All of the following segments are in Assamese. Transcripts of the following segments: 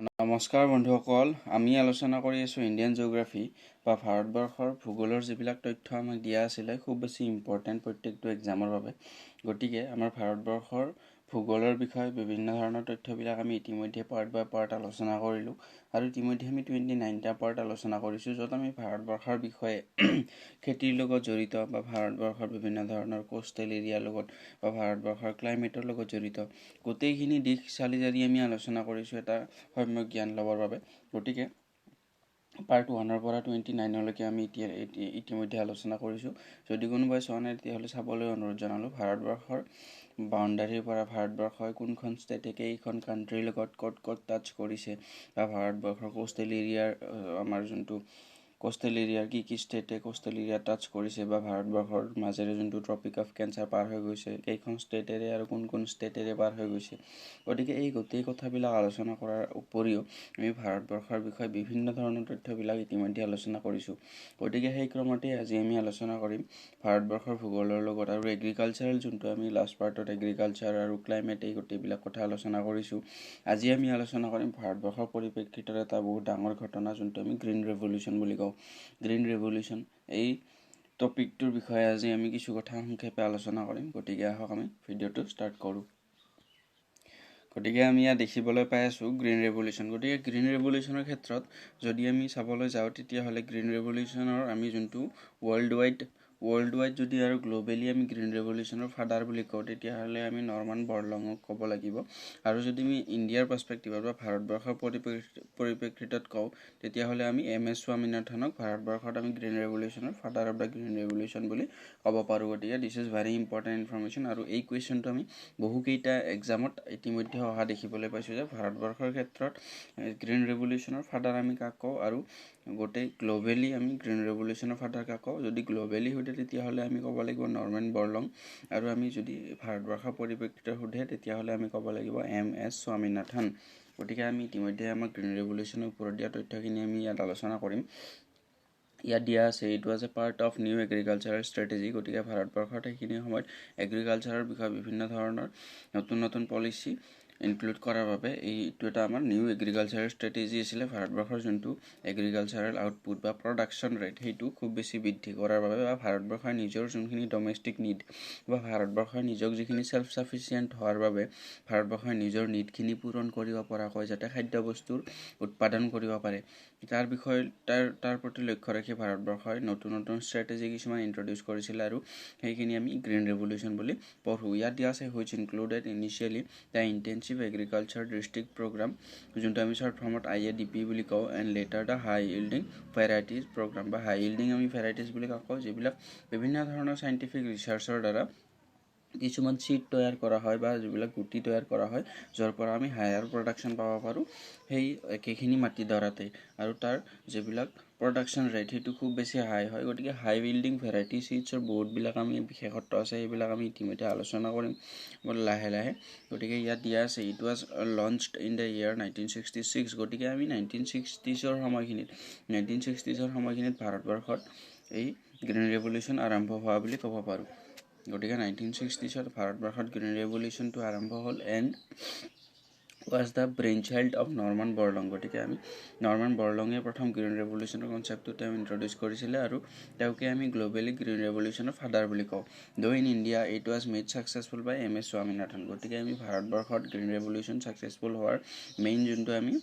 নমস্কাৰ বন্ধুসকল, আমি আলোচনা কৰি আছোঁ ইণ্ডিয়ান জিঅ'গ্ৰাফী বা ভাৰতবৰ্ষৰ ভূগোলৰ যিবিলাক তথ্য আমাক দিয়া আছিলে খুব বেছি ইম্পৰ্টেণ্ট প্ৰত্যেকটো এক্সামৰ বাবে। গতিকে আমাৰ ভাৰতবৰ্ষৰ ভূগোলৰ বিষয়ে বিভিন্ন ধৰণৰ তথ্যবিলাক আমি ইতিমধ্যে পাৰ্ট বাই পাৰ্ট আলোচনা কৰিলোঁ আৰু ইতিমধ্যে আমি 29টা পাৰ্ট আলোচনা কৰিছোঁ, য'ত আমি ভাৰতবৰ্ষৰ বিষয়ে খেতিৰ লগত জড়িত বা ভাৰতবৰ্ষৰ বিভিন্ন ধৰণৰ কোষ্টেল এৰিয়াৰ লগত বা ভাৰতবৰ্ষৰ ক্লাইমেটৰ লগত জড়িত গোটেইখিনি দিশ চালি জাৰি আমি আলোচনা কৰিছোঁ এটা সম্যক জ্ঞান ল'বৰ বাবে। গতিকে পাৰ্ট 1ৰ পৰা 29লৈকে আমি ইতিমধ্যে আলোচনা কৰিছোঁ। যদি কোনোবাই চোৱা নাই তেতিয়াহ'লে চাবলৈ অনুৰোধ জনালোঁ। ভাৰতবৰ্ষৰ বাউণ্ডাৰীৰ পৰা ভাৰতবৰ্ষই কোনখন ষ্টেটে কেইখন কাণ্ট্ৰিৰ লগত ক'ত টাচ কৰিছে বা ভাৰতবৰ্ষৰ কোষ্টেল এৰিয়াৰ আমাৰ যোনটো কোষ্টেল এৰিয়াৰ কি ষ্টেটে কোষ্টেল এৰিয়া টাচ কৰিছে বা ভাৰতবৰ্ষৰ মাজেৰে যোনটো ট্ৰপিক অফ কেঞ্চাৰ পাৰ হৈ গৈছে কেইখন ষ্টেটেৰে আৰু কোন ষ্টেটেৰে পাৰ হৈ গৈছে। গতিকে এই গোটেই কথাবিলাক আলোচনা কৰাৰ উপৰিও আমি ভাৰতবৰ্ষৰ বিষয়ে বিভিন্ন ধৰণৰ তথ্যবিলাক ইতিমধ্যে আলোচনা কৰিছোঁ। গতিকে সেই ক্ৰমতে আজি আমি আলোচনা কৰিম ভাৰতবৰ্ষৰ ভূগোলৰ লগত আৰু এগ্ৰিকালচাৰেল যোনটো আমি লাষ্ট পাৰ্টত এগ্ৰিকালচাৰ আৰু ক্লাইমেট এই গোটেইবিলাক কথা আলোচনা কৰিছোঁ। আজি আমি আলোচনা কৰিম ভাৰতবৰ্ষৰ পৰিপ্ৰেক্ষিতত এটা বহুত ডাঙৰ ঘটনা যোনটো আমি গ্ৰীণ ৰেভলিউশ্যন বুলি কওঁ। গ্ৰীণ ৰেভলিউশ্যন এই টপিকটোৰ বিষয়ে আজি আমি কিছু কথা সংক্ষেপে আলোচনা কৰিম। গতিকে আহক আমি ভিডিঅ'টো ষ্টাৰ্ট কৰোঁ। গতিকে আমি ইয়াত দেখিবলৈ পাই আছোঁ গ্ৰীণ ৰেভলিউশ্যন। গতিকে গ্ৰীণ ৰেভলিউশ্যনৰ ক্ষেত্ৰত যদি আমি চাবলৈ যাওঁ তেতিয়াহ'লে গ্ৰীণ ৰেভলিউশ্যনৰ আমি যোনটো ৱৰ্ল্ড ৱাইড যদি আৰু গ্ল'বেলি আমি গ্ৰীণ ৰেভলিউশ্যনৰ ফাদাৰ বুলি কওঁ তেতিয়াহ'লে আমি নৰ্মান বৰলঙক ক'ব লাগিব। আৰু যদি আমি ইণ্ডিয়াৰ পাৰ্চপেক্টিভত বা ভাৰতবৰ্ষৰ পৰিপ্ৰেক্ষিতত কওঁ তেতিয়াহ'লে আমি MS স্বামীনাথনক ভাৰতবৰ্ষত আমি গ্ৰীণ ৰেভলিউশ্যনৰ father of the green revolution বুলি ক'ব পাৰোঁ। গতিকে this is very important information আৰু এই কুৱেশ্যনটো আমি বহুকেইটা এক্সামত ইতিমধ্যে অহা দেখিবলৈ পাইছোঁ যে ভাৰতবৰ্ষৰ ক্ষেত্ৰত গ্ৰীণ ৰেভলিউশ্যনৰ ফাদাৰ আমি কাক কওঁ আৰু গোটেই গ্ল'বেলি আমি গ্ৰীণ ৰেভলিউশ্যনৰ ফাদাৰ কাক কওঁ। যদি গ্ল'বেলি সোধে তেতিয়াহ'লে আমি ক'ব লাগিব নৰ্মেন বৰলং আৰু আমি যদি ভাৰতবৰ্ষৰ পৰিপ্ৰেক্ষিতত সোধে তেতিয়াহ'লে আমি ক'ব লাগিব MS স্বামীনাথন। গতিকে আমি ইতিমধ্যে আমাৰ গ্ৰীণ ৰেভলিউশ্যনৰ ওপৰত দিয়া তথ্যখিনি আমি ইয়াত আলোচনা কৰিম। ইয়াত দিয়া আছে এইটো as a part of new agricultural strategy. গতিকে ভাৰতবৰ্ষত সেইখিনি সময়ত এগ্ৰিকালচাৰৰ বিষয়ে বিভিন্ন ধৰণৰ নতুন পলিচি ইনক্লুড কৰাৰ বাবে এইটো এটা আমাৰ নিউ এগ্ৰিকালচাৰেল ষ্ট্ৰেটেজি আছিলে। ভাৰতবৰ্ষৰ যোনটো এগ্ৰিকালচাৰেল আউটপুট বা প্ৰডাকশ্যন ৰেট সেইটো খুব বেছি বৃদ্ধি কৰাৰ বাবে বা ভাৰতবৰ্ষৰ নিজৰ যোনখিনি ডমেষ্টিক নিড বা ভাৰতবৰ্ষৰ নিজক যিখিনি ছেল্ফ ছাফিচিয়েণ্ট হোৱাৰ বাবে ভাৰতবৰ্ষৰ নিজৰ নিডখিনি পূৰণ কৰিব পৰাকৈ যাতে খাদ্যবস্তুৰ উৎপাদন কৰিব পাৰে তাৰ বিষয়ে তাৰ প্ৰতি লক্ষ্য ৰাখি ভাৰতবৰ্ষই নতুন ষ্ট্ৰেটেজি কিছুমান ইন্ট্ৰডিউচ কৰিছিলে আৰু সেইখিনি আমি গ্ৰীণ ৰেভলিউশ্যন বুলি পঢ়োঁ। ইয়াত দিয়া আছে which included initially the intensive agriculture district program যোনটো আমি শ্বৰ্ট ফৰ্মত IADP বুলি কওঁ and later the high yielding varieties program বা হাই ইল্ডিং আমি ভেৰাইটিজ বুলি কওঁ যিবিলাক বিভিন্ন ধৰণৰ চাইণ্টিফিক ৰিচাৰ্চৰ দ্বাৰা কিছুমান চিড তৈয়াৰ কৰা হয় বা যিবিলাক গুটি তৈয়াৰ কৰা হয় য'ৰ পৰা আমি হায়াৰ প্ৰডাকশ্যন পাব পাৰোঁ সেই একেখিনি মাটিডৰাতে আৰু তাৰ যিবিলাক প্ৰডাকশ্যন ৰেট সেইটো খুব বেছি হাই হয়। গতিকে হাই ইল্ডিং ভেৰাইটি চিডছৰ বহুতবিলাক আমি বিশেষত্ব আছে সেইবিলাক আমি ইতিমধ্যে আলোচনা কৰিম লাহে লাহে। গতিকে ইয়াত দিয়া আছে it was launched in the year 1966। গতিকে আমি 1960ৰ সময়খিনিত ভাৰতবৰ্ষত এই গ্ৰীণ ৰেভলিউশ্যন আৰম্ভ হোৱা বুলি ক'ব পাৰোঁ। গতিকে 1960ত ভাৰতবৰ্ষত গ্ৰীণ ৰেভলিউশ্যনটো আৰম্ভ হ'ল and was the brain child of Norman Borlaug. গতিকে আমি নৰ্মান বৰলঙে প্ৰথম গ্ৰীণ ৰেভলিউশ্যনৰ কনচেপ্টটো তেওঁ ইন্ট্ৰডিউচ কৰিছিলে আৰু তেওঁকে আমি গ্ল'বেলি গ্ৰীণ ৰেভলিউশ্যনৰ ফাদাৰ বুলি কওঁ। Though' in India it was made successful by MS Swaminathan. গতিকে আমি ভাৰতবৰ্ষত গ্ৰীণ ৰেভলিউশ্যন ছাকচেছফুল হোৱাৰ মেইন যোনটো আমি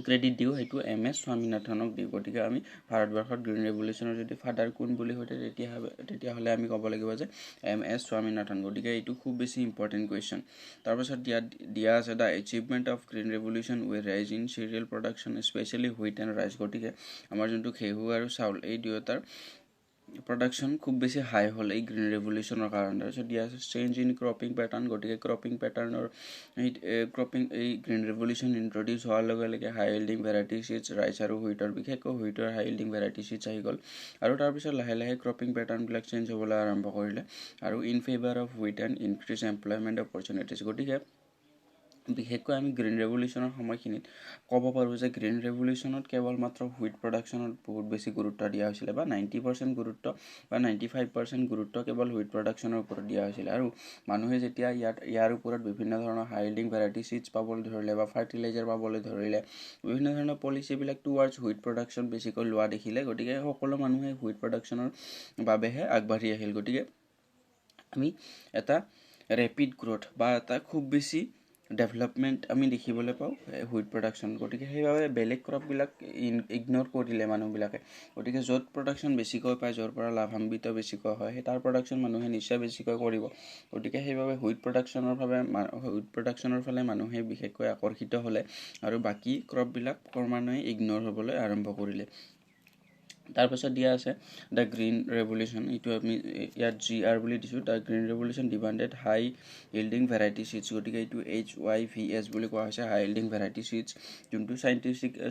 ক্ৰেডিট দিওঁ সেইটো MS স্বামীনাথনক দিওঁ। গতিকে আমি ভাৰতবৰ্ষত গ্ৰীণ ৰেভলিউশ্যনৰ যদি ফাদাৰ কোন বুলি সোধে তেতিয়াহ'লে আমি ক'ব লাগিব যে MS স্বামীনাথন। গতিকে এইটো খুব বেছি ইম্পৰ্টেণ্ট কুৱেশ্যন। তাৰপাছত দিয়া আছে the achievement of green revolution with rise in cereal production specially wheat and rice. গতিকে আমাৰ যোনটো ঘেঁহু আৰু চাউল এই দুয়োটাৰ প্ৰডাকশ্যন খুব বেছি হাই হ'ল এই গ্ৰীণ ৰেভলিউশ্যনৰ কাৰণে। তাৰপিছত দিয়া আছে চেঞ্জ ইন ক্ৰপিং পেটাৰ্ণ। গতিকে ক্ৰপিং পেটাৰ্ণৰ এই গ্ৰীণ ৰেভলিউশ্যন ইন্ট্ৰডিউচ হোৱাৰ লগে লগে হাই ইল্ডিং ভেৰাইটি চিডছ ৰাইচ আৰু হুইটৰ বিশেষকৈ হুইটৰ হাই ইল্ডিং ভেৰাইটি চিডছ আহি গ'ল আৰু তাৰপিছত লাহে লাহে ক্ৰপিং পেটাৰ্ণবিলাক চেঞ্জ হ'বলৈ আৰম্ভ কৰিলে আৰু in favour of wheat and increase employment opportunities. গতিকে বিশেষকৈ আমি গ্ৰীণ ৰেভলিউশ্যনৰ সময়খিনিত ক'ব পাৰোঁ যে গ্ৰীণ ৰেভলিউশ্যনত কেৱল মাত্ৰ হুইট প্ৰডাকশ্যনত বহুত বেছি গুৰুত্ব দিয়া হৈছিলে বা 90% গুৰুত্ব বা 95% গুৰুত্ব কেৱল হুইট প্ৰডাকশ্যনৰ ওপৰত দিয়া হৈছিলে। আৰু মানুহে যেতিয়া ইয়াৰ ওপৰত বিভিন্ন ধৰণৰ হাই ইল্ডিং ভেৰাইটি চিডছ পাবলৈ ধৰিলে বা ফাৰ্টিলাইজাৰ পাবলৈ ধৰিলে, বিভিন্ন ধৰণৰ পলিচিবিলাক টুৱাৰ্ডছ হুইট প্ৰডাকশ্যন বেছিকৈ লোৱা দেখিলে, গতিকে সকলো মানুহে হুইট প্ৰডাকশ্যনৰ বাবেহে আগবাঢ়ি আহিল। গতিকে আমি এটা ৰেপিড গ্ৰ'থ বা এটা খুব বেছি ডেভেলপমেণ্ট আমি দেখিবলৈ পাওঁ হুইট প্ৰডাকশ্যন। গতিকে সেইবাবে বেলেগ ক্ৰপবিলাক ইগন'ৰ কৰিলে মানুহবিলাকে। গতিকে য'ত প্ৰডাকশ্যন বেছিকৈ পায়, য'ৰ পৰা লাভান্বিত বেছিকৈ হয়, সেই তাৰ প্ৰডাকশ্যন মানুহে নিশ্চয় বেছিকৈ কৰিব। গতিকে সেইবাবে হুইট প্ৰডাকশ্যনৰ ফালে মানুহে বিশেষকৈ আকৰ্ষিত হ'লে আৰু বাকী ক্ৰপবিলাক ক্ৰমান্বয়ে ইগন'ৰ হ'বলৈ আৰম্ভ কৰিলে। তাৰপাছত দিয়া আছে দ্য গ্ৰীণ ৰেভলিউশ্যন। এইটো আমি ইয়াত GR বুলি দিছোঁ। The green revolution demanded high yielding variety seeds. গতিকে এইটো HYVS বুলি কোৱা হৈছে, হাই ইল্ডিং ভেৰাইটি চিডছ, যোনটো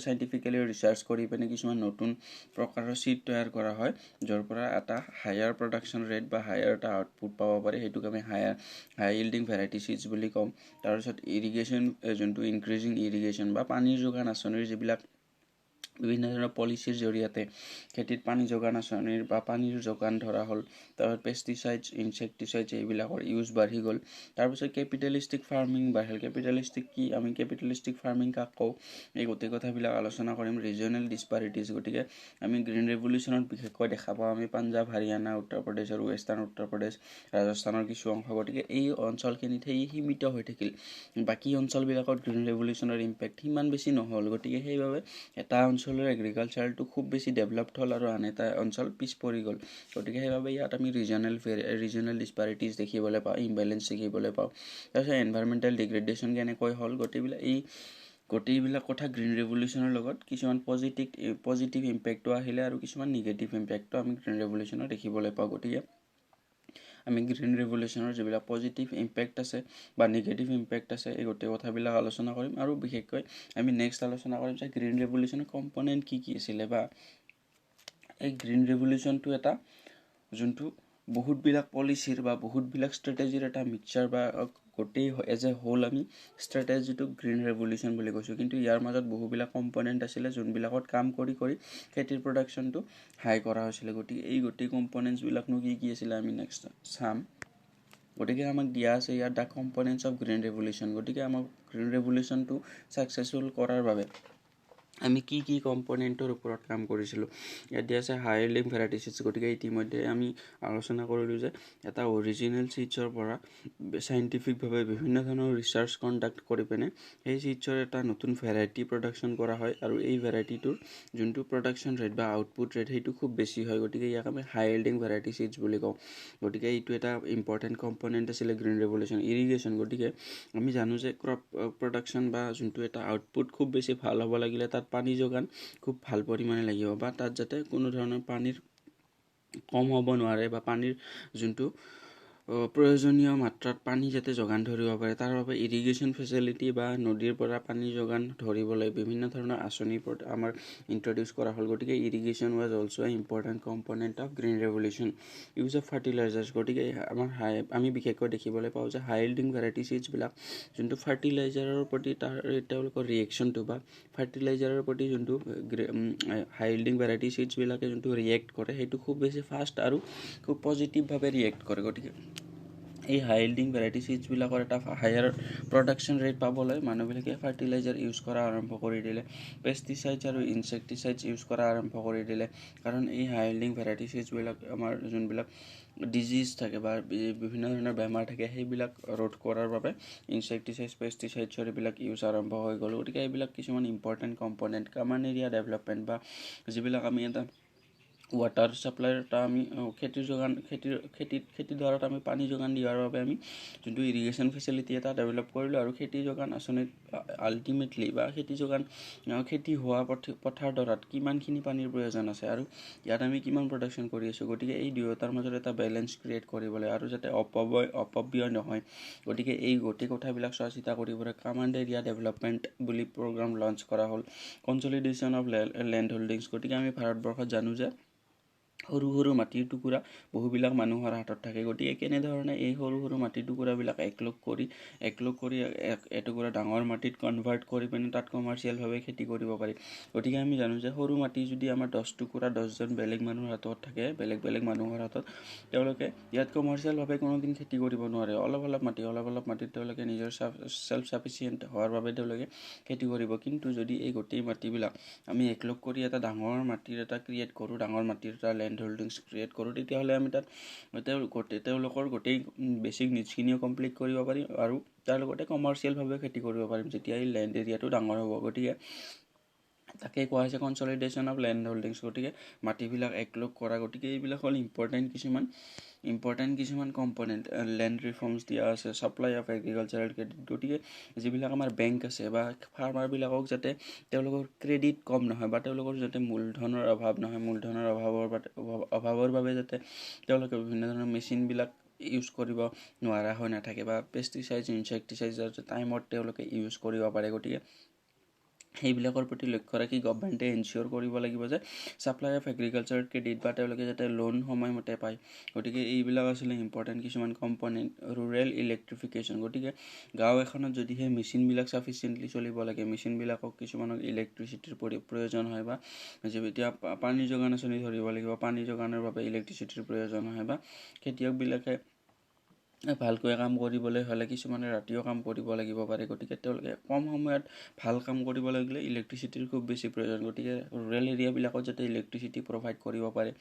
চাইণ্টিফিকেলি ৰিচাৰ্চ কৰি পিনে কিছুমান নতুন প্ৰকাৰৰ চিড তৈয়াৰ কৰা হয়, য'ৰ পৰা এটা হায়াৰ প্ৰডাকশ্যন ৰেট বা হায়াৰ এটা আউটপুট পাব পাৰে। সেইটোক আমি হাই ইল্ডিং ভেৰাইটি চিডছ বুলি কওঁ। তাৰপিছত ইৰিগেশ্যন, যোনটো ইনক্ৰিজিং ইৰিগেশ্যন বা পানীৰ যোগান আঁচনিৰ যিবিলাক বিভিন্ন ধৰণৰ পলিচিৰ জৰিয়তে খেতিত পানী যোগান আঁচনিৰ বা পানীৰ যোগান ধৰা হ'ল। তাৰপিছত পেষ্টিচাইডছ, ইনচেক্টিচাইডছ এইবিলাকৰ ইউজ বাঢ়ি গ'ল। তাৰপিছত কেপিটেলিষ্টিক ফাৰ্মিং বাঢ়িল। কেপিটেলিষ্টিক কি, আমি কেপিটেলিষ্টিক ফাৰ্মিং কাক কওঁ, এই গোটেই কথাবিলাক আলোচনা কৰিম। ৰিজনেল ডিছপাৰিটিজ, গতিকে আমি গ্ৰীণ ৰেভলিউশ্যনত বিশেষকৈ দেখা পাওঁ আমি পাঞ্জাৱ, হাৰিয়ানা, উত্তৰ প্ৰদেশ আৰু ৱেষ্টাৰ্ণ উত্তৰ প্ৰদেশ, ৰাজস্থানৰ কিছু অংশ। গতিকে এই অঞ্চলখিনিত সেই সীমিত হৈ থাকিল। বাকী অঞ্চলবিলাকত গ্ৰীণ ৰেভলিউশ্যনৰ ইম্পেক্ট সিমান বেছি নহ'ল। গতিকে সেইবাবে এটা অঞ্চলৰ এগ্ৰিকালচাৰটো খুব বেছি ডেভেলপড হ'ল আৰু আন এটা অঞ্চল পিছ পৰি গ'ল। গতিকে সেইবাবে ইয়াত আমি ৰিজনেল ডিছপাৰিটিজ দেখিবলৈ পাওঁ, ইম্বেলেঞ্চ দেখিবলৈ পাওঁ। তাৰপিছত এনভাইৰমেণ্টেল ডিগ্ৰেডেশ্যন কেনেকৈ হ'ল, গোটেইবিলাক কথা গ্ৰীণ ৰেভলিউশ্যনৰ লগত কিছুমান পজিটিভ ইম্পেক্টো আহিলে আৰু কিছুমান নিগেটিভ ইম্পেক্টো আমি গ্ৰীণ ৰেভলিউশ্যনত দেখিবলৈ পাওঁ। গতিকে আমি গ্ৰীণ ৰেভলিউশ্যনৰ যিবিলাক পজিটিভ ইম্পেক্ট আছে বা নিগেটিভ ইম্পেক্ট আছে, এই গোটেই কথাবিলাক আলোচনা কৰিম। আৰু বিশেষকৈ আমি নেক্সট আলোচনা কৰিম যে গ্ৰীণ ৰেভলিউশ্যনৰ কম্পনেণ্ট কি কি আছিলে, বা এই গ্ৰীণ ৰেভলিউশ্যনটো এটা যোনটো বহুতবিলাক পলিচিৰ বা বহুতবিলাক ষ্ট্ৰেটেজিৰ এটা মিক্সাৰ বা গোটেই এজ এ হোল আমি ষ্ট্ৰেটেজিটোক গ্ৰীণ ৰেভলিউশ্যন বুলি কৈছোঁ। কিন্তু ইয়াৰ মাজত বহুবিলাক কম্পনেণ্ট আছিলে যোনবিলাকত কাম কৰি খেতিৰ প্ৰডাকশ্যনটো হাই কৰা হৈছিলে। গতিকে এই গোটেই কম্পনেণ্টছবিলাকনো কি কি আছিলে আমি নেক্সট চাম। গতিকে আমাক দিয়া আছে ইয়াত the components of green revolution. গতিকে আমাক গ্ৰীণ ৰেভলিউশ্যনটো ছাকচেছফুল কৰাৰ বাবে আমি কি কি কম্পনেণ্টৰ ওপৰত কাম কৰিছিলোঁ। ইয়াত দিয়া আছে হাই ইল্ডিং ভেৰাইটি চিডছ। গতিকে ইতিমধ্যে আমি আলোচনা কৰিলোঁ যে এটা অৰিজিনেল চিডছৰ পৰা চাইণ্টিফিকভাৱে বিভিন্ন ধৰণৰ ৰিচাৰ্চ কণ্ডাক্ট কৰি পিনে সেই চিডছৰ এটা নতুন ভেৰাইটি প্ৰডাকশ্যন কৰা হয়, আৰু এই ভেৰাইটিটোৰ যোনটো প্ৰডাকশ্যন ৰেট বা আউটপুট ৰেট সেইটো খুব বেছি হয়। গতিকে ইয়াক আমি হাই ইল্ডিং ভেৰাইটি চিডছ বুলি কওঁ। গতিকে এইটো এটা ইম্পৰ্টেণ্ট কম্পনেণ্ট আছিলে গ্ৰীণ ৰেভলিউশ্যন। ইৰিগেশ্যন, গতিকে আমি জানো যে ক্ৰপ প্ৰডাকশ্যন বা যোনটো এটা আউটপুট খুব বেছি ভাল হ'ব লাগিলে তাত পানী যোগান খুব ভাল পৰিমাণে লাগিব, বা তাত যাতে কোনো ধৰণৰ পানীৰ কম হ'ব নোৱাৰে বা পানীৰ যোনটো প্ৰয়োজনীয় মাত্ৰাত পানী যাতে যোগান ধৰিব পাৰে, তাৰ বাবে ইৰিগেশ্যন ফেচিলিটি বা নদীৰ পৰা পানী যোগান ধৰিবলৈ বিভিন্ন ধৰণৰ আঁচনিৰ আমাৰ ইণ্ট্ৰডিউচ কৰা হ'ল। গতিকে irrigation was also' a important component of green revolution. Use of fertilisers, গতিকে আমি বিশেষকৈ দেখিবলৈ পাওঁ যে হাই ইল্ডিং ভেৰাইটি চিডছবিলাক যোনটো ফাৰ্টিলাইজাৰৰ প্ৰতি তেওঁলোকৰ ৰিয়েকশ্যনটো বা ফাৰ্টিলাইজাৰৰ প্ৰতি যোনটো হাই ইল্ডিং ভেৰাইটি চিডছবিলাকে যোনটো ৰিয়েক্ট কৰে সেইটো খুব বেছি ফাষ্ট আৰু খুব পজিটিভভাৱে ৰিয়েক্ট কৰে। গতিকে এই হাই ইল্ডিং ভেৰাইটি চিডছবিলাকৰ এটা হায়াৰ প্ৰডাকশ্যন ৰেট পাবলৈ মানুহবিলাকে ফাৰ্টিলাইজাৰ ইউজ কৰা আৰম্ভ কৰি দিলে, পেষ্টিচাইডছ আৰু ইনচেক্টিচাইডছ ইউজ কৰা আৰম্ভ কৰি দিলে। কাৰণ এই হাই ইল্ডিং ভেৰাইটি চিডছবিলাক আমাৰ যোনবিলাক ডিজিজ থাকে বা বিভিন্ন ধৰণৰ বেমাৰ থাকে সেইবিলাক ৰোধ কৰাৰ বাবে ইনচেক্টিচাইডছ, পেষ্টিচাইডছৰ এইবিলাক ইউজ আৰম্ভ হৈ গ'ল। গতিকে এইবিলাক কিছুমান important component. Common area development, বা যিবিলাক আমি এটা ৱাটাৰ ছাপ্লাইৰ এটা আমি খেতিডৰাত আমি পানী যোগান দিয়াৰ বাবে আমি যোনটো ইৰিগেশ্যন ফেচিলিটি এটা ডেভেলপ কৰিলোঁ, আৰু খেতি যোগান আঁচনিত আল্টিমেটলি বা খেতি হোৱা পথাৰডৰাত কিমানখিনি পানীৰ প্ৰয়োজন আছে আৰু ইয়াত আমি কিমান প্ৰডাকশ্যন কৰি আছোঁ। গতিকে এই দুয়োটাৰ মাজত এটা বেলেঞ্চ ক্ৰিয়েট কৰিবলৈ আৰু যাতে অপব্যয় নহয়, গতিকে এই গোটেই কথাবিলাক চোৱা চিতা কৰিবলৈ কমন এৰিয়া ডেভেলপমেণ্ট বুলি প্ৰগ্ৰাম লঞ্চ কৰা হ'ল। কনচলিডেশ্যন অফ লেণ্ড হোল্ডিংছ, গতিকে আমি ভাৰতবৰ্ষত জানো যে সৰু সৰু মাটিৰ টুকুৰা বহুবিলাক মানুহৰ হাতত থাকে। গতিকে কেনেধৰণে এই সৰু সৰু মাটিৰ টুকুৰাবিলাক একলগ কৰি এটুকুৰা ডাঙৰ মাটিত কনভাৰ্ট কৰি পিনে তাত কমাৰ্চিয়েলভাৱে খেতি কৰিব পাৰি। গতিকে আমি জানো যে সৰু মাটি যদি আমাৰ 10 টুকুৰা 10জন বেলেগ মানুহৰ হাতত থাকে, বেলেগ বেলেগ মানুহৰ হাতত, তেওঁলোকে ইয়াত কমাৰ্চিয়েলভাৱে কোনোদিন খেতি কৰিব নোৱাৰে। অলপ অলপ মাটিত তেওঁলোকে নিজৰ চেল্ফ ছাফিচিয়েণ্ট হোৱাৰ বাবে তেওঁলোকে খেতি কৰিব। কিন্তু যদি এই গোটেই মাটিবিলাক আমি একলগ কৰি এটা ডাঙৰ মাটিৰ এটা ক্ৰিয়েট কৰোঁ, ডাঙৰ মাটিৰ এটা লেণ্ড হোল্ডিংছ ক্ৰিয়েট কৰোঁ, তেতিয়াহ'লে আমি তাত তেওঁলোকৰ গোটেই বেছিক নিডছখিনিও কমপ্লিট কৰিব পাৰিম আৰু তাৰ লগতে কমাৰ্চিয়েলভাৱে খেতি কৰিব পাৰিম যেতিয়া এই লেণ্ড এৰিয়াটো ডাঙৰ হ'ব। গতিকে তাকে কোৱা হৈছে কনচলিডেশ্যন অফ লেণ্ড হোল্ডিংছ। গতিকে মাটিবিলাক একলগ কৰা। গতিকে এইবিলাক হ'ল ইম্পৰ্টেণ্ট কিছুমান কম্পনেণ্ট। লেণ্ড ৰিফৰ্মছ দিয়া আছে, ছাপ্লাই অফ এগ্ৰিকালচাৰেল ক্ৰেডিট। গতিকে যিবিলাক আমাৰ বেংক আছে বা ফাৰ্মাৰবিলাকক যাতে তেওঁলোকৰ ক্ৰেডিট কম নহয় বা তেওঁলোকৰ যাতে মূলধনৰ অভাৱ নহয়, মূলধনৰ অভাৱৰ বাবে যাতে তেওঁলোকে বিভিন্ন ধৰণৰ মেচিনবিলাক ইউজ কৰিব নোৱাৰা হৈ নাথাকে বা পেষ্টিচাইডছ ইনচেক্টিচাইডছ যাতে টাইমত তেওঁলোকে ইউজ কৰিব পাৰে। গতিকে সেইবিলাকৰ প্ৰতি লক্ষ্য ৰাখি গভমেণ্টে এনচিয়'ৰ কৰিব লাগিব যে ছাপ্লাই অফ এগ্ৰিকালচাৰ ক্ৰেডিট বা তেওঁলোকে যাতে লোন সময়মতে পায়। গতিকে এইবিলাক আছিলে ইম্পৰ্টেণ্ট কিছুমান কম্পনেণ্ট। Rural electrification. গতিকে গাঁও এখনত যদিহে মেচিনবিলাক ছাফিচিয়েণ্টলি চলিব লাগে, মেচিনবিলাকক কিছুমানক ইলেক্ট্ৰিচিটিৰ প্ৰয়োজন হয় বা যেতিয়া পানী যোগান আঁচনি ধৰিব লাগিব, পানী যোগানৰ বাবে ইলেক্ট্ৰিচিটিৰ প্ৰয়োজন হয় বা খেতিয়কবিলাকে ভালকৈ কাম কৰিবলৈ হ'লে কিছুমানে ৰাতিও কাম কৰিব লাগিব পাৰে। গতিকে তেওঁলোকে কম সময়ত ভাল কাম কৰিব লাগিলে ইলেক্ট্ৰিচিটিৰ খুব বেছি প্ৰয়োজন। গতিকে ৰুৰেল এৰিয়াবিলাকত যাতে ইলেক্ট্ৰিচিটি প্ৰভাইড কৰিব পাৰে,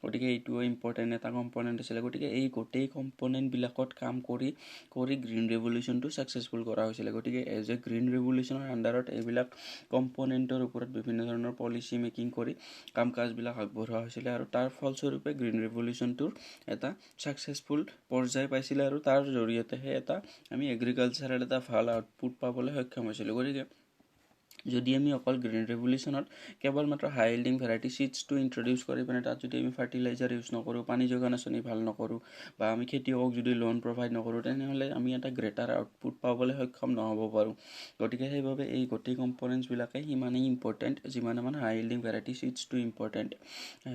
গতিকে এইটোও ইম্পৰ্টেণ্ট এটা কম্পনেণ্ট আছিলে। গতিকে এই গোটেই কম্পনেণ্টবিলাকত কাম কৰি গ্ৰীণ ৰেভলিউশ্যনটো ছাকচেছফুল কৰা হৈছিলে। গতিকে এজ এ গ্ৰীণ ৰেভলিউশ্যনৰ আণ্ডাৰত এইবিলাক কম্পনেণ্টৰ ওপৰত বিভিন্ন ধৰণৰ পলিচি মেকিং কৰি কাম কাজবিলাক আগবঢ়োৱা হৈছিলে আৰু তাৰ ফলস্বৰূপে গ্ৰীণ ৰেভলিউশ্যনটোৰ এটা ছাকচেছফুল পৰ্যায় পাইছিলে আৰু তাৰ জৰিয়তেহে আমি এগ্ৰিকালচাৰেল এটা ভাল আউটপুট পাবলৈ সক্ষম হৈছিলোঁ। গতিকে যদি আমি অকল গ্ৰীণ ৰেভলিউশ্যনত কেৱল মাত্ৰ হাই ইল্ডিং ভেৰাইটি চিডছটো ইণ্ট্ৰডিউচ কৰি পিনে তাত যদি আমি ফাৰ্টিলাইজাৰ ইউজ নকৰোঁ, পানী যোগান আঁচনি ভাল নকৰোঁ বা আমি খেতিয়কক যদি লোন প্ৰভাইড নকৰোঁ, তেনেহ'লে আমি এটা গ্ৰেটাৰ আউটপুট পাবলৈ সক্ষম নহ'ব পাৰোঁ। গতিকে সেইবাবে এই গোটেই কম্পনেণ্টছবিলাকে সিমানেই ইম্পৰ্টেণ্ট যিমান আমাৰ হাই ইল্ডিং ভেৰাইটি চিডছটো ইম্পৰ্টেণ্ট।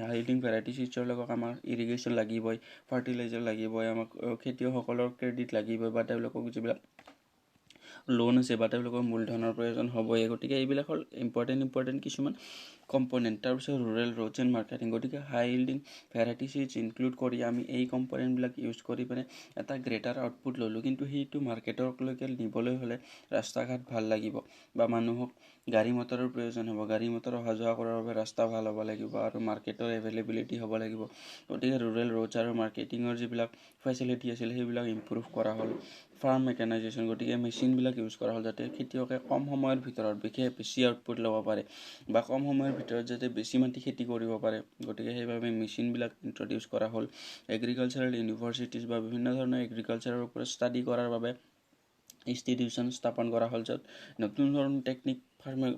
হাই ইল্ডিং ভেৰাইটি চিডছৰ লগত আমাৰ ইৰিগেশ্যন লাগিবই, ফাৰ্টিলাইজাৰ লাগিবই, আমাক খেতিয়কসকলৰ ক্ৰেডিট লাগিবই বা তেওঁলোকক যিবিলাক লোন আছে বা তেওঁলোকৰ মূলধনৰ প্ৰয়োজন হ'বই। গতিকে এইবিলাক হ'ল ইম্পৰ্টেণ্ট কিছুমান কম্পনেণ্ট। তাৰপিছত ৰুৰেল ৰোডছ এণ্ড মাৰ্কেটিং। গতিকে হাই ইল্ডিং ভেৰাইটি চিডছ ইনক্লুড কৰি আমি এই কম্পনেণ্টবিলাক ইউজ কৰি পিনে এটা গ্ৰেটাৰ আউটপুট ল'লোঁ। কিন্তু সেইটো মাৰ্কেটলৈকে নিবলৈ হ'লে ৰাস্তা ঘাট ভাল লাগিব বা মানুহক গাড়ী মটৰৰ প্ৰয়োজন হ'ব, গাড়ী মটৰ অহা যোৱা কৰাৰ বাবে ৰাস্তা ভাল হ'ব লাগিব আৰু মাৰ্কেটৰ এভেইলেবিলিটি হ'ব লাগিব। গতিকে ৰুৰেল ৰোডছ আৰু মাৰ্কেটিঙৰ যিবিলাক ফেচিলিটি আছিল সেইবিলাক ইম্প্ৰুভ কৰা হ'ল। Farm mechanisation. গতিকে মেচিনবিলাক ইউজ কৰা হ'ল যাতে খেতিয়কে কম সময়ৰ ভিতৰত বেছি আউটপুট ল'ব পাৰে বা কম সময়ৰ ভিতৰত যাতে বেছি মাটি খেতি কৰিব পাৰে। গতিকে সেইবাবে মেচিনবিলাক ইণ্ট্ৰডিউচ কৰা হ'ল। এগ্ৰিকালচাৰেল ইউনিভাৰ্চিটিজ বা বিভিন্ন ধৰণৰ এগ্ৰিকালচাৰৰ ওপৰত ষ্টাডি কৰাৰ বাবে ইনষ্টিটিউশ্যন স্থাপন কৰা হ'ল, য'ত নতুন ধৰণৰ টেকনিক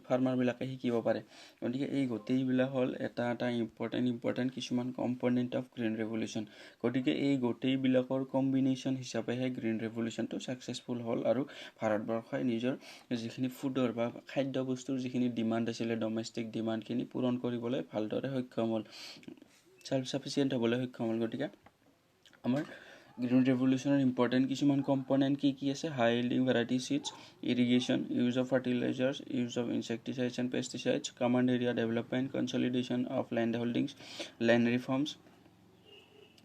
ফাৰ্মাৰবিলাকে শিকিব পাৰে। গতিকে এই গোটেইবিলাক হ'ল এটা ইম্পৰ্টেণ্ট কিছুমান কম্পনেণ্ট অফ গ্ৰীণ ৰেভলিউশ্যন। গতিকে এই গোটেইবিলাকৰ কম্বিনেশ্যন হিচাপেহে গ্ৰীণ ৰেভলিউশ্যনটো ছাকচেছফুল হ'ল আৰু ভাৰতবৰ্ষই নিজৰ যিখিনি ফুডৰ বা খাদ্য বস্তুৰ যিখিনি ডিমাণ্ড আছিলে, ডমেষ্টিক ডিমাণ্ডখিনি পূৰণ কৰিবলৈ ভালদৰে সক্ষম হ'ল, চেল্ফ ছাফিচিয়েণ্ট হ'বলৈ সক্ষম হ'ল। গতিকে আমাৰ গ্ৰীণ ৰেভলিউশ্যনৰ ইম্পৰ্টেণ্ট কিছুমান কম্পনেণ্ট কি আছে? High yielding variety seeds, irrigation, use of fertilisers, use of insecticides and pesticides, command area development, consolidation of land holdings, land reforms,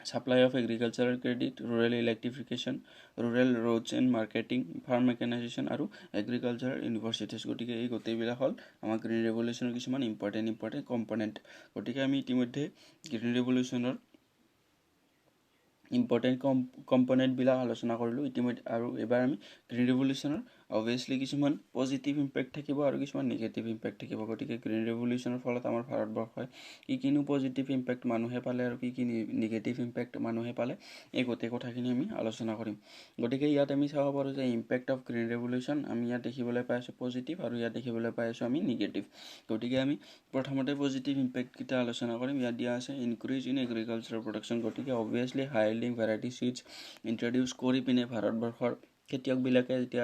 supply of agricultural credit, rural electrification, rural roads and marketing, farm mechanisation আৰু এগ্ৰিকালচাৰেল ইউনিভাৰ্চিটিজ। গতিকে এই গোটেইবিলাক হ'ল আমাৰ গ্ৰীণ ৰেভলিউশ্যনৰ কিছুমান ইম্পৰ্টেণ্ট কম্পনেণ্ট। গতিকে আমি ইতিমধ্যে গ্ৰীণ ৰেভলিউশ্যনৰ ইম্পৰ্টেণ্ট কম্পনেণ্টবিলাক আলোচনা কৰিলোঁ ইতিমধ্যে, আৰু এবাৰ আমি গ্ৰীণ ৰেভলিউশ্যনৰ অবভিয়াছলি কিছুমান পজিটিভ ইম্পেক্ট থাকিব আৰু কিছুমান নিগেটিভ ইম্পেক্ট থাকিব। গতিকে গ্ৰীণ ৰেভলিউশ্যনৰ ফলত আমাৰ ভাৰতবৰ্ষই কিনো পজিটিভ ইম্পেক্ট মানুহে পালে আৰু কি নিগেটিভ ইম্পেক্ট মানুহে পালে, এই গোটেই কথাখিনি আমি আলোচনা কৰিম। গতিকে ইয়াত আমি চাব পাৰোঁ যে ইম্পেক্ট অফ গ্ৰীণ ৰেভলিউশ্যন আমি ইয়াত দেখিবলৈ পাই আছোঁ পজিটিভ আৰু ইয়াত দেখিবলৈ পাই আছোঁ আমি নিগেটিভ। গতিকে আমি প্ৰথমতে পজিটিভ ইম্পেক্টকেইটা আলোচনা কৰিম। ইয়াত দিয়া আছে ইনক্ৰিজ ইন এগ্ৰিকালচাৰ প্ৰডাকশ্যন। গতিকে অবভিয়াছলি হাই ইল্ডিং ভেৰাইটি চিডছ ইণ্ট্ৰডিউচ কৰি পিনে ভাৰতবৰ্ষৰ খেতিয়কবিলাকে যেতিয়া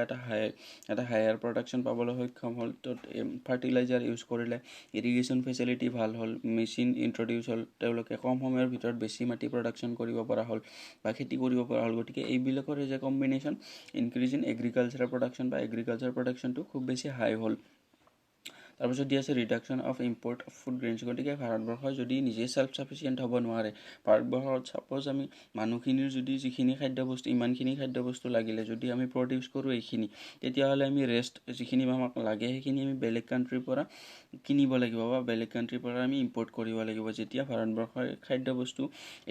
এটা হায়াৰ প্ৰডাকশ্যন পাবলৈ সক্ষম হ'ল, তত ফাৰ্টিলাইজাৰ ইউজ কৰিলে, ইৰিগেশ্যন ফেচিলিটি ভাল হ'ল, মেচিন ইণ্ট্ৰডিউচ হ'ল, তেওঁলোকে কম সময়ৰ ভিতৰত বেছি মাটি প্ৰডাকশ্যন কৰিব পৰা হ'ল বা খেতি কৰিব পৰা হ'ল। গতিকে এইবিলাকৰ যে combination increase in agriculture production বা এগ্ৰিকালচাৰ প্ৰডাকশ্যনটো খুব বেছি হাই হ'ল। তাৰপিছত দি আছে reduction of import of food grains. গতিকে ভাৰতবৰ্ষই যদি নিজে ছেল্ফ ছাফিচিয়েণ্ট হ'ব নোৱাৰে, ভাৰতবৰ্ষত ছাপ'জ আমি মানুহখিনিৰ যদি যিখিনি খাদ্যবস্তু ইমানখিনি খাদ্যবস্তু লাগিলে যদি আমি প্ৰডিউচ কৰোঁ এইখিনি, তেতিয়াহ'লে আমি ৰেষ্ট যিখিনি আমাক লাগে সেইখিনি আমি বেলেগ কাণ্ট্ৰিৰ পৰা কিনিব লাগিব বা বেলেগ কাণ্ট্ৰিৰ পৰা আমি ইম্পৰ্ট কৰিব লাগিব। যেতিয়া ভাৰতবৰ্ষৰ খাদ্যবস্তু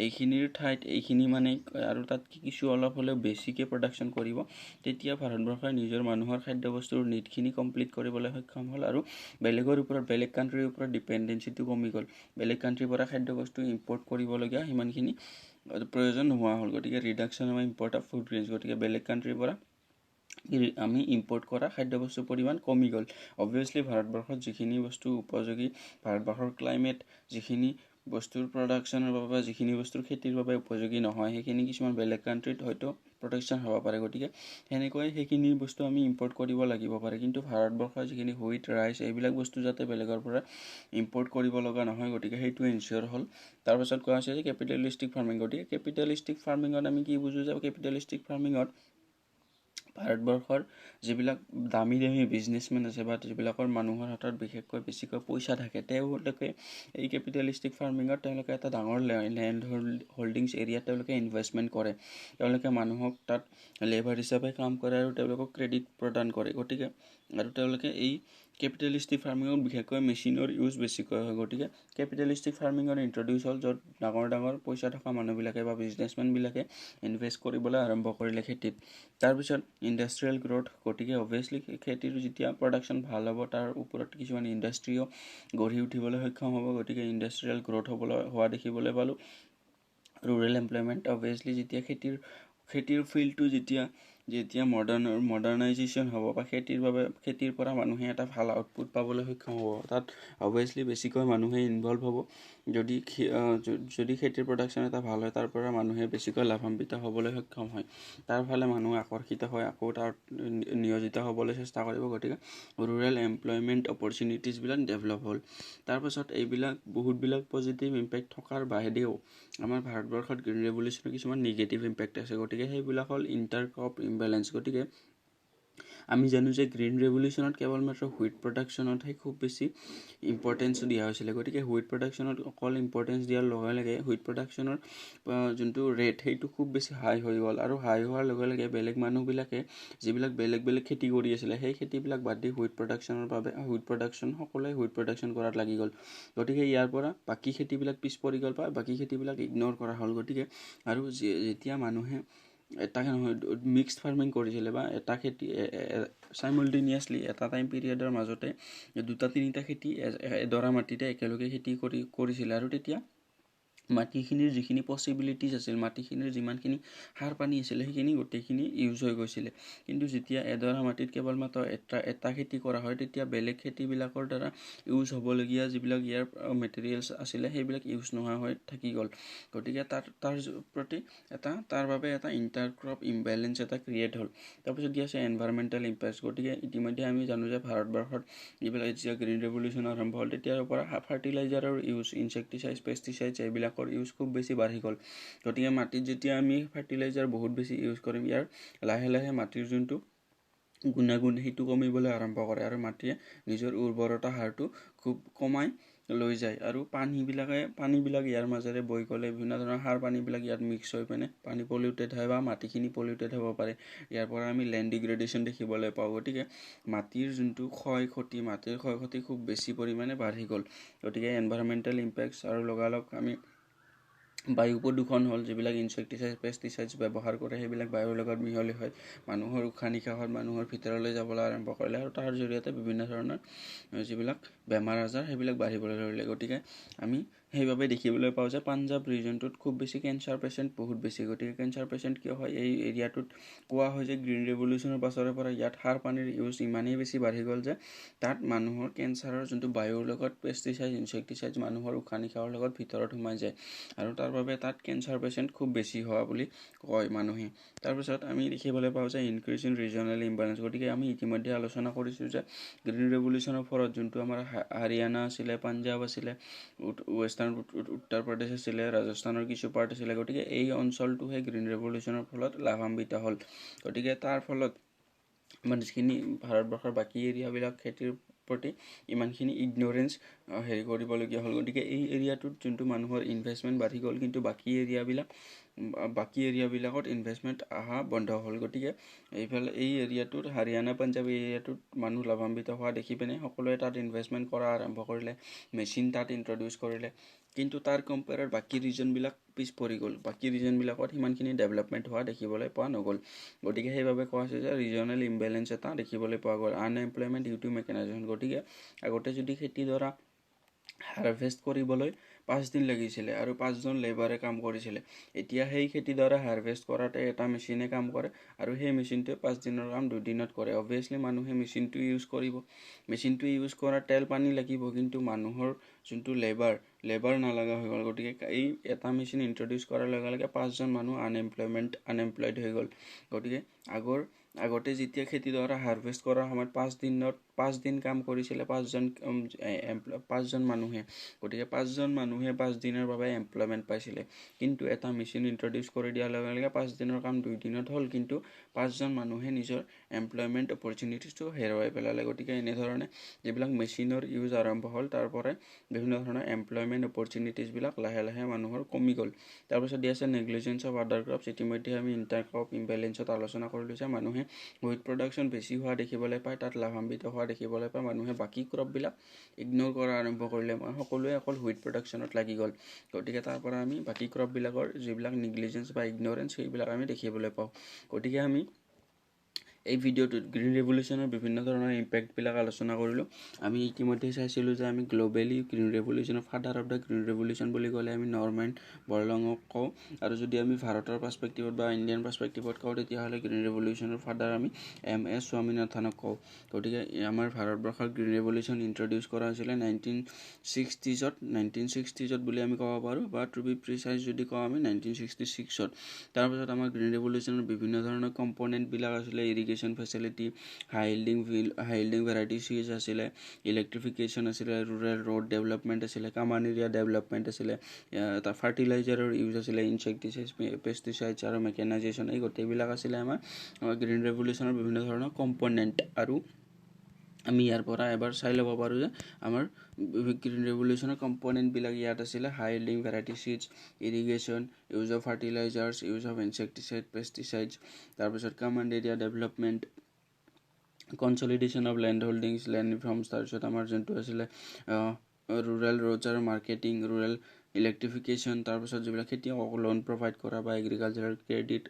এইখিনিৰ ঠাইত এইখিনি মানে আৰু তাত কিছু অলপ হ'লেও বেছিকৈ প্ৰডাকশ্যন কৰিব, তেতিয়া ভাৰতবৰ্ষই নিজৰ মানুহৰ খাদ্যবস্তুৰ নিডখিনি কমপ্লিট কৰিবলৈ সক্ষম হ'ল আৰু বেলেগৰ ওপৰত বেলেগ কাণ্ট্ৰিৰ ওপৰত ডিপেণ্ডেঞ্চিটো কমি গ'ল। বেলেগ কাণ্ট্ৰিৰ পৰা খাদ্যবস্তু ইম্পৰ্ট কৰিবলগীয়া সিমানখিনি প্ৰয়োজন নোহোৱা হ'ল। গতিকে reduction of import of food grains, গতিকে বেলেগ কাণ্ট্ৰিৰ পৰা আমি ইম্পৰ্ট কৰা খাদ্যবস্তুৰ পৰিমাণ কমি গ'ল। অবভিয়াছলি ভাৰতবৰ্ষত যিখিনি বস্তু উপযোগী, ভাৰতবৰ্ষৰ ক্লাইমেট যিখিনি বস্তুৰ প্ৰডাকশ্যনৰ বাবে বা যিখিনি বস্তুৰ খেতিৰ বাবে উপযোগী নহয়, সেইখিনি কিছুমান বেলেগ কাণ্ট্ৰিত হয়তো প্ৰডাকশ্যন হ'ব পাৰে। গতিকে সেনেকৈ সেইখিনি বস্তু আমি ইম্পৰ্ট কৰিব লাগিব পাৰে। কিন্তু ভাৰতবৰ্ষৰ যিখিনি হুইট, ৰাইচ এইবিলাক বস্তু যাতে বেলেগৰ পৰা ইম্পৰ্ট কৰিব লগা নহয়, গতিকে সেইটো এনচিয়ৰ হ'ল। তাৰপাছত কোৱা হৈছে যে কেপিটেলিষ্টিক ফাৰ্মিং। গতিকে কেপিটেলিষ্টিক ফাৰ্মিঙত আমি কি বুজোঁ যে কেপিটেলিষ্টিক ফাৰ্মিঙত ভাৰতবৰ্ষৰ যিবিলাক দামী বিজনেছমেন আছে বা যিবিলাকৰ মানুহৰ হাতত বিশেষকৈ বেছিকৈ পইচা থাকে, তেওঁলোকে এই কেপিটেলিষ্টিক ফাৰ্মিঙত তেওঁলোকে এটা ডাঙৰ লেণ্ড হোল্ডিংছ এৰিয়াত তেওঁলোকে ইনভেষ্টমেণ্ট কৰে। তেওঁলোকে মানুহক তাত লেবাৰ হিচাপে কাম কৰে আৰু তেওঁলোকক ক্ৰেডিট প্ৰদান কৰে। গতিকে আৰু তেওঁলোকে এই কেপিটেলিষ্টিক ফাৰ্মিঙত বিশেষকৈ মেচিনৰ ইউজ বেছিকৈ হয়। গতিকে কেপিটেলিষ্টিক ফাৰ্মিঙত ইণ্ট্ৰডিউচ হ'ল, য'ত ডাঙৰ পইচা থকা মানুহবিলাকে বা বিজনেছমেনবিলাকে ইনভেষ্ট কৰিবলৈ আৰম্ভ কৰিলে খেতিত। তাৰপিছত ইণ্ডাষ্ট্ৰিয়েল গ্ৰ'থ। গতিকে অবভিয়াছলি খেতিৰ যেতিয়া প্ৰডাকশ্যন ভাল হ'ব, তাৰ ওপৰত কিছুমান ইণ্ডাষ্ট্ৰিও গঢ়ি উঠিবলৈ সক্ষম হ'ব। গতিকে ইণ্ডাষ্ট্ৰিয়েল গ্ৰ'থ হোৱা দেখিবলৈ পালোঁ। Rural employment. অবভিয়াছলি যেতিয়া খেতিৰ ফিল্ডটো যেতিয়া মডাৰ্ণাইজেশ্যন হ'ব বা খেতিৰ পৰা মানুহে এটা ভাল আউটপুট পাবলৈ সক্ষম হ'ব, তাত অবভিয়াছলি বেছিকৈ মানুহে ইনভল্ভ হ'ব। যদি খেতিৰ প্ৰডাকশ্যন এটা ভাল হয়, তাৰ পৰা মানুহে বেছিকৈ লাভান্বিত হ'বলৈ সক্ষম হয়, তাৰ ফালে মানুহ আকৰ্ষিত হয়, আকৌ তাত নিয়োজিত হ'বলৈ চেষ্টা কৰিব। গতিকে ৰুৰেল এমপ্লয়মেণ্ট অপৰচুনিটিছবিলাক ডেভেলপ হ'ল। তাৰপাছত এইবিলাক বহুতবিলাক পজিটিভ ইম্পেক্ট থকাৰ বাহিৰেও আমাৰ ভাৰতবৰ্ষত গ্ৰীণ ৰেভলিউশ্যনৰ কিছুমান নিগেটিভ ইম্পেক্ট আছে। গতিকে সেইবিলাক হ'ল ইণ্টাৰ ক্ৰপ ইম্বেলেঞ্চ। গতিকে আমি জানো যে গ্ৰীণ ৰেভলিউশ্যনত কেৱল মাত্ৰ হুইট প্ৰডাকশ্যনতহে খুব বেছি ইম্পৰ্টেঞ্চ দিয়া হৈছিলে। গতিকে হুইট প্ৰডাকশ্যনত অকল ইম্পৰ্টেঞ্চ দিয়াৰ লগে লগে হুইট প্ৰডাকশ্যনৰ যোনটো ৰেট সেইটো খুব বেছি হাই হৈ গ'ল, আৰু হাই হোৱাৰ লগে লগে বেলেগ মানুহবিলাকে যিবিলাক বেলেগ খেতি কৰি আছিলে, সেই খেতিবিলাক বাদ দি হুইট সকলোৱে হুইট প্ৰডাকশ্যন কৰাত লাগি গ'ল। গতিকে ইয়াৰ পৰা বাকী খেতিবিলাক পিছ পৰি গ'ল বা বাকী খেতিবিলাক ইগন'ৰ কৰা হ'ল। গতিকে আৰু যেতিয়া মানুহে এটা মিক্সড ফাৰ্মিং কৰিছিলে বা এটা খেতি চাইমultaneously এটা টাইম পিৰিয়ডৰ মাজতে 2-3টা খেতি এডৰা মাটিতে একেলগে খেতি কৰিছিলে, আৰু তেতিয়া মাটিখিনিৰ যিখিনি পচিবিলিটিজ আছিল, মাটিখিনিৰ যিমানখিনি সাৰ পানী আছিলে, সেইখিনি গোটেইখিনি ইউজ হৈ গৈছিলে। কিন্তু যেতিয়া এডৰা মাটিত কেৱল মাত্ৰ এটা খেতি কৰা হয়, তেতিয়া বেলেগ খেতিবিলাকৰ দ্বাৰা ইউজ হ'বলগীয়া যিবিলাক ইয়াৰ মেটেৰিয়েলছ আছিলে, সেইবিলাক ইউজ নোহোৱা হৈ থাকি গ'ল। গতিকে তাৰ বাবে এটা ইণ্টাৰ ক্ৰপ ইম্বেলেঞ্চ এটা ক্ৰিয়েট হ'ল। তাৰপিছত দি আছে এনভাইৰমেণ্টেল ইম্পেক্টছ। গতিকে ইতিমধ্যে আমি জানো যে ভাৰতবৰ্ষত যিবিলাক যেতিয়া গ্ৰীণ ৰেভলিউশ্যন আৰম্ভ হ'ল, তেতিয়াৰ পৰা ফাৰ্টিলাইজাৰৰ ইউজ, ইনছেক্টিচাইডছ, পেষ্টিচাইডছ এইবিলাকৰ ইউজ খুব বেছি বাঢ়ি গ'ল। গতিকে মাটিত যেতিয়া আমি ফাৰ্টিলাইজাৰ বহুত বেছি ইউজ কৰিম, ইয়াৰ লাহে লাহে মাটিৰ যোনটো গুণাগুণ সেইটো কমিবলৈ আৰম্ভ কৰে, আৰু মাটিয়ে নিজৰ উৰ্বৰতা হাৰটো খুব কমাই লৈ যায়, আৰু পানীবিলাক ইয়াৰ মাজেৰে বৈ গ'লে বিভিন্ন ধৰণৰ সাৰ পানীবিলাক ইয়াত মিক্স হৈ পিনে পানী পলিউটেড হয় বা মাটিখিনি পলিউটেড হ'ব পাৰে। ইয়াৰ পৰা আমি লেণ্ড ডিগ্ৰেডেশ্যন দেখিবলৈ পাওঁ। গতিকে মাটিৰ যোনটো মাটিৰ ক্ষয়ক্ষতি খুব বেছি পৰিমাণে বাঢ়ি গ'ল। গতিকে এনভাইৰমেণ্টেল ইম্পেক্টছ আৰু লগালগ আমি বায়ু প্ৰদূষণ হ'ল, যিবিলাক ইনছেক্টিচাইডছ, পেষ্টিচাইডছ ব্যৱহাৰ কৰে, সেইবিলাক বায়ুৰ লগত মিহলি হয়, মানুহৰ উশাহ নিশাহত মানুহৰ ভিতৰলৈ যাবলৈ আৰম্ভ কৰিলে, আৰু তাৰ জৰিয়তে বিভিন্ন ধৰণৰ যিবিলাক বেমাৰ আজাৰ সেইবিলাক বাঢ়িবলৈ ধৰিলে। গতিকে আমি সেইভাবে দেখিবলৈ পাওঁ যে পাঞ্জাব ৰিজনটোত খুব বেছি কেঞ্চাৰ পেচেণ্ট বহুত বেছি। গতিকে কেঞ্চাৰ পেচেণ্ট কিয় হয়, এই এৰিয়াটোত কোৱা হয় যে গ্ৰীণ ৰেভলিউশ্যনৰ পাছৰে পৰা ইয়াত সাৰ পানীৰ ইউজ ইমানেই বেছি বাঢ়ি গ'ল যে তাত মানুহৰ কেঞ্চাৰৰ যোনটো বায়ুৰ লগত পেষ্টিচাইড ইনচেক্টিচাইড মানুহৰ উশাহ নিশাহৰ লগত ভিতৰত সোমাই যায়, আৰু তাৰ বাবে তাত কেঞ্চাৰ পেচেণ্ট খুব বেছি হোৱা বুলি কয় মানুহে। তাৰপিছত আমি দেখিবলৈ পাওঁ যে ইনক্ৰিজ ইন ৰিজনেল ইম্বেলেঞ্চ। গতিকে আমি ইতিমধ্যে আলোচনা কৰিছোঁ যে গ্ৰীণ ৰেভলিউশ্যনৰ ফলত যোনটো আমাৰ হাৰিয়ানা আছিলে, পাঞ্জাব আছিলে, ৱেষ্টাৰ্ণ উত্তৰ প্ৰদেশ আছিলে, ৰাজস্থানৰ কিছু পাৰ্ট আছিলে, গতিকে এই অঞ্চলটোহে গ্ৰীণ ৰেভলিউশ্যনৰ ফলত লাভান্বিত হ'ল। গতিকে তাৰ ফলত যিখিনি ভাৰতবৰ্ষৰ বাকী এৰিয়াবিলাক খেতিৰ প্ৰতি ইমানখিনি ইগনৰেঞ্চ কৰিবলগীয়া হ'ল। গতিকে এই এৰিয়াটোত যোনটো মানুহৰ ইনভেষ্টমেণ্ট বাঢ়ি গ'ল, কিন্তু বাকী এৰিয়াবিলাকত ইনভেষ্টমেণ্ট অহা বন্ধ হ'ল। গতিকে এইফালে এই এৰিয়াটোত হাৰিয়ানা পাঞ্জাব এৰিয়াটোত মানুহ লাভান্বিত হোৱা দেখি পিনে সকলোৱে তাত ইনভেষ্টমেণ্ট কৰা আৰম্ভ কৰিলে, মেচিন তাত ইণ্ট্ৰডিউচ কৰিলে, কিন্তু তাৰ কম্পেয়াৰত বাকী ৰিজনবিলাক পিছ পৰি গ'ল। বাকী ৰিজনবিলাকত সিমানখিনি ডেভেলপমেণ্ট হোৱা দেখিবলৈ পোৱা নগ'ল। গতিকে সেইবাবে কোৱা হৈছে যে ৰিজনেল ইম্বেলেঞ্চ এটা দেখিবলৈ পোৱা গ'ল। Unemployment due to mechanization. গতিকে আগতে যদি খেতিডৰা হাৰভেষ্ট কৰিবলৈ 5 দিন লাগিছিলে আৰু 5জন লেবাৰে কাম কৰিছিলে, এতিয়া সেই খেতিডৰা হাৰভেষ্ট কৰাতে এটা মেচিনে কাম কৰে, আৰু সেই মেচিনটোৱে 5 দিনৰ কাম 2 দিনত কৰে। অবভিয়াছলি মানুহে মেচিনটো ইউজ কৰিব, মেচিনটো ইউজ কৰাৰ তেল পানী লাগিব, কিন্তু মানুহৰ যোনটো লেবাৰ নালাগা হৈ গ'ল। গতিকে এই এটা মেচিন ইণ্ট্ৰডিউচ কৰাৰ লগে লগে 5জন মানুহ আনএমপ্লয়ড হৈ গ'ল। গতিকে আগতে যেতিয়া খেতিডৰা হাৰভেষ্ট কৰাৰ সময়ত 5 দিন কাম কৰিছিলে 5জন মানুহে, গতিকে 5জন মানুহে 5 দিনৰ বাবে এমপ্লয়মেণ্ট পাইছিলে। কিন্তু এটা মেচিন ইণ্ট্ৰডিউচ কৰি দিয়াৰ লগে লগে 5 দিনৰ কাম 2 দিনত হ'ল, কিন্তু 5জন মানুহে নিজৰ এমপ্লয়মেণ্ট অপৰচুনিটিছটো হেৰুৱাই পেলালে। গতিকে এনেধৰণে যিবিলাক মেচিনৰ ইউজ আৰম্ভ হ'ল, তাৰ পৰাই বিভিন্ন ধৰণৰ এমপ্লয়মেণ্ট অপৰচুনিটিছবিলাক লাহে লাহে মানুহৰ কমি গ'ল। তাৰপিছত দিয়া আছে নেগলিজেঞ্চ অফ আদাৰ ক্ৰপছ। ইতিমধ্যে আমি ইণ্টাৰ ক্ৰপ ইম্বেলেঞ্চত আলোচনা কৰিলোঁ যে মানুহে হুইট প্ৰডাকশ্যন বেছি হোৱা দেখিবলৈ পায়, তাত লাভান্বিত হোৱা দেখিবলৈ পায়, মানুহে বাকী ক্ৰপবিলাক ইগন'ৰ কৰা আৰম্ভ কৰিলে। সকলোৱে অকল হুইট প্ৰডাকশ্যনত লাগি গ'ল। গতিকে তাৰ পৰা আমি বাকী ক্ৰপবিলাকৰ যিবিলাক নেগলিজেঞ্চ বা ইগন'ৰেঞ্চ সেইবিলাক আমি দেখিবলৈ পাওঁ। গতিকে আমি এই ভিডিঅ'টোত গ্ৰীণ ৰেভলিউশ্যনৰ বিভিন্ন ধৰণৰ ইম্পেক্টবিলাক আলোচনা কৰিলোঁ। আমি ইতিমধ্যে চাইছিলোঁ যে আমি গ্ল'বেলি গ্ৰীণ ৰেভলিউশ্যনৰ father of the green revolution বুলি ক'লে আমি নৰ্মেন বৰলঙক কওঁ, আৰু যদি আমি ভাৰতৰ পাৰ্চপেক্টিভত বা ইণ্ডিয়ান পাৰ্চপেক্টিভত কওঁ, তেতিয়াহ'লে গ্ৰীণ ৰেভলিউশ্যনৰ ফাদাৰ আমি MS স্বামীনাথনক কওঁ। গতিকে আমাৰ ভাৰতবৰ্ষৰ গ্ৰীণ ৰেভলিউশ্যন ইণ্ট্ৰডিউচ কৰা হৈছিলে 1960ত বুলি আমি ক'ব পাৰোঁ, বা টু বি প্ৰিচাইজ যদি কওঁ আমি 1966ত। তাৰপিছত আমাৰ গ্ৰীণ ৰেভলিউশ্যনৰ বিভিন্ন ধৰণৰ কম্পনেণ্টবিলাক আছিলে, ইৰিগেশ্যন ফেচিলিটি, হাই ইল্ডিং ভেৰাইটি চিজ আছিলে, ইলেক্ট্ৰিফিকেশ্যন আছিলে, ৰুৰেল ৰোড ডেভেলপমেণ্ট আছিলে, কামান এৰিয়া ডেভেলপমেণ্ট আছিলে, ফাৰ্টিলাইজাৰৰ ইউজ আছিলে, ইনচেক্টিচাইড, পেষ্টিচাইডছ আৰু মেকানাইজেশ্যন। এই গোটেইবিলাক আছিলে আমাৰ গ্ৰীণ ৰেভলিউশ্যনৰ বিভিন্ন ধৰণৰ কম্পনেণ্ট। আৰু আমি ইয়াৰ পৰা এবাৰ চাই ল'ব পাৰোঁ যে আমাৰ গ্ৰীণ ৰেভলিউশ্যনৰ কম্পনেণ্টবিলাক ইয়াত আছিলে: high yielding variety seeds, irrigation, use of fertilisers, use of insecticide, pesticides, তাৰপিছত command area development, consolidation of land holdings, land reforms, তাৰপিছত আমাৰ যোনটো আছিলে ৰুৰেল ৰোডছ আৰু মাৰ্কেটিং, ৰুৰেল ইলেক্ট্ৰিফিকেশ্যন, তাৰপিছত যিবিলাক খেতিয়কক লোন প্ৰভাইড কৰা বা agricultural credit,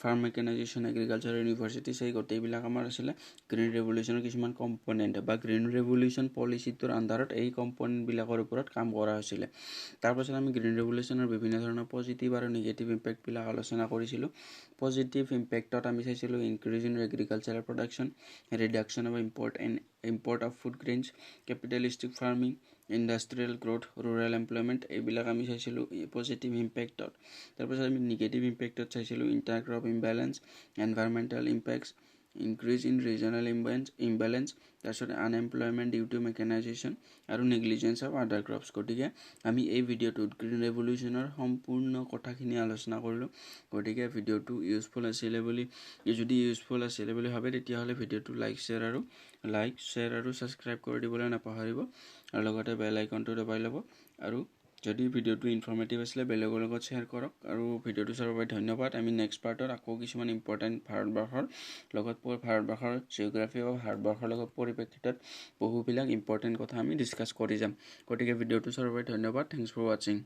farm mechanisation, agricultural universities, এই গোটেইবিলাক আমাৰ আছিলে গ্ৰীণ ৰেভলিউশ্যনৰ কিছুমান কম্পনেণ্ট, বা গ্ৰীণ ৰেভলিউশ্যন পলিচিটোৰ আণ্ডাৰত এই কম্পনেণ্টবিলাকৰ ওপৰত কাম কৰা হৈছিলে। তাৰপাছত আমি গ্ৰীণ ৰেভলিউশ্যনৰ বিভিন্ন ধৰণৰ পজিটিভ আৰু নিগেটিভ ইম্পেক্টবিলাক আলোচনা কৰিছিলোঁ। পজিটিভ ইম্পেক্টত আমি চাইছিলোঁ increase in agricultural production, reduction of import of food grains, capitalistic farming, industrial growth, rural employment, এইবিলাক আমি চাইছিলোঁ পজিটিভ ইম্পেক্টত। তাৰপিছত আমি নিগেটিভ ইম্পেক্টত চাইছিলোঁ inter crop imbalance, environmental impacts, increase in regional imbalance, তাৰপিছত আনএমপ্লয়মেণ্ট ডিউ টু মেকানাইজেশ্যন আৰু নেগলিজেঞ্চ অফ আদাৰ ক্ৰপছ। গতিকে আমি এই ভিডিঅ'টোত গ্ৰীণ ৰেভলিউশ্যনৰ সম্পূৰ্ণ কথাখিনি আলোচনা কৰিলোঁ। গতিকে ভিডিঅ'টো ইউজফুল আছিলে বুলি ভাবে, তেতিয়াহ'লে ভিডিঅ'টো লাইক শ্বেয়াৰ আৰু ছাবস্ক্ৰাইব কৰি দিবলৈ নাপাহৰিব, আৰু লগতে বেল আইকনটো দবাই ল'ব। আৰু যদি ভিডিঅ'টো ইনফৰ্মেটিভ আছিলে বেলেগৰ লগত শ্বেয়াৰ কৰক, আৰু ভিডিঅ'টো চাবৰ বাবে ধন্যবাদ। আমি নেক্সট পাৰ্টত আকৌ কিছুমান ইম্পৰ্টেণ্ট ভাৰতবৰ্ষৰ জিঅ'গ্ৰাফী বা ভাৰতবৰ্ষৰ লগত পৰিপ্ৰেক্ষিতত বহুবিলাক ইম্পৰ্টেণ্ট কথা আমি ডিছকাছ কৰি যাম। গতিকে ভিডিঅ'টো চাবৰ বাবে ধন্যবাদ। থেংকছ ফৰ ৱাচিং।